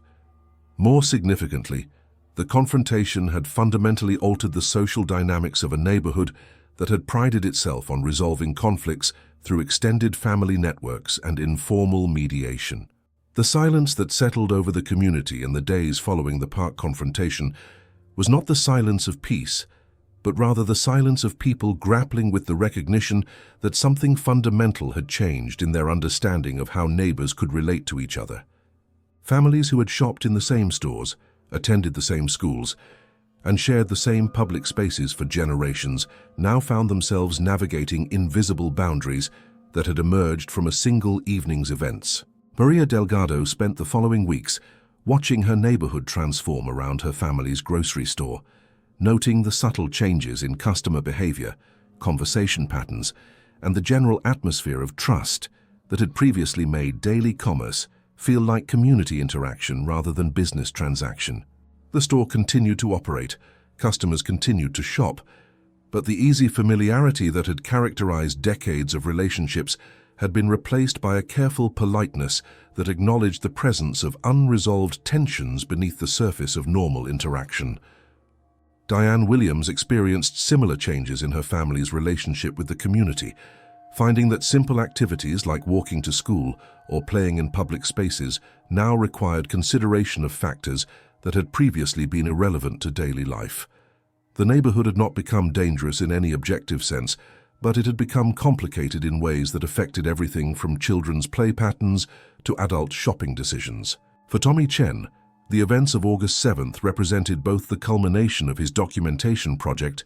More significantly, the confrontation had fundamentally altered the social dynamics of a neighborhood that had prided itself on resolving conflicts through extended family networks and informal mediation. The silence that settled over the community in the days following the park confrontation was not the silence of peace, but rather the silence of people grappling with the recognition that something fundamental had changed in their understanding of how neighbors could relate to each other. Families who had shopped in the same stores, attended the same schools, and shared the same public spaces for generations now found themselves navigating invisible boundaries that had emerged from a single evening's events. Maria Delgado spent the following weeks watching her neighborhood transform around her family's grocery store, noting the subtle changes in customer behavior, conversation patterns, and the general atmosphere of trust that had previously made daily commerce feel like community interaction rather than business transaction. The store continued to operate, customers continued to shop, but the easy familiarity that had characterized decades of relationships had been replaced by a careful politeness that acknowledged the presence of unresolved tensions beneath the surface of normal interaction. Diane Williams experienced similar changes in her family's relationship with the community, finding that simple activities like walking to school or playing in public spaces now required consideration of factors that had previously been irrelevant to daily life. The neighborhood had not become dangerous in any objective sense, but it had become complicated in ways that affected everything from children's play patterns to adult shopping decisions. For Tommy Chen, the events of August 7th represented both the culmination of his documentation project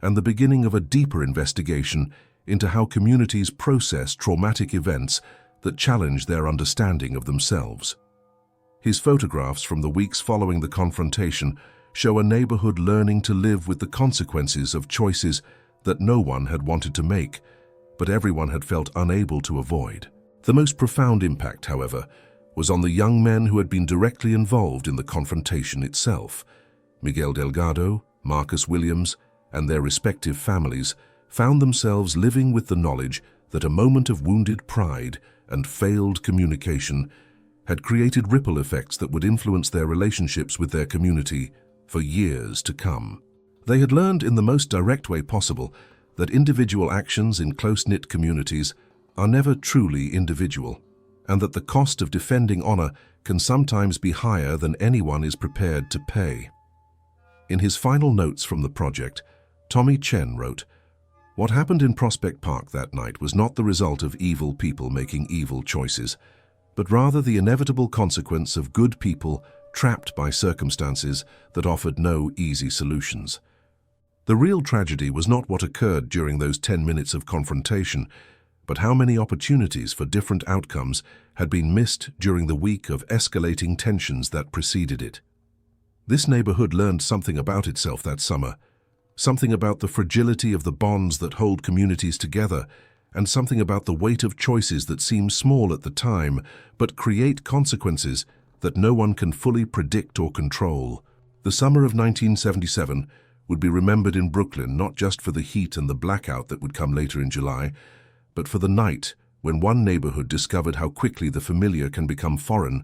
and the beginning of a deeper investigation into how communities process traumatic events that challenge their understanding of themselves. His photographs from the weeks following the confrontation show a neighborhood learning to live with the consequences of choices that no one had wanted to make, but everyone had felt unable to avoid. The most profound impact, however, was on the young men who had been directly involved in the confrontation itself. Miguel Delgado, Marcus Williams, and their respective families found themselves living with the knowledge that a moment of wounded pride and failed communication had created ripple effects that would influence their relationships with their community for years to come. They had learned in the most direct way possible that individual actions in close-knit communities are never truly individual, and that the cost of defending honor can sometimes be higher than anyone is prepared to pay. In his final notes from the project, Tommy Chen wrote, "What happened in Prospect Park that night was not the result of evil people making evil choices, but rather the inevitable consequence of good people trapped by circumstances that offered no easy solutions. The real tragedy was not what occurred during those 10 minutes of confrontation, but how many opportunities for different outcomes had been missed during the week of escalating tensions that preceded it." This neighborhood learned something about itself that summer, something about the fragility of the bonds that hold communities together, and something about the weight of choices that seem small at the time, but create consequences that no one can fully predict or control. The summer of 1977 would be remembered in Brooklyn not just for the heat and the blackout that would come later in July, but for the night when one neighborhood discovered how quickly the familiar can become foreign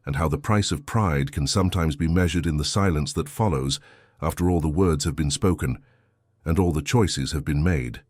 and how the price of pride can sometimes be measured in the silence that follows after all the words have been spoken and all the choices have been made.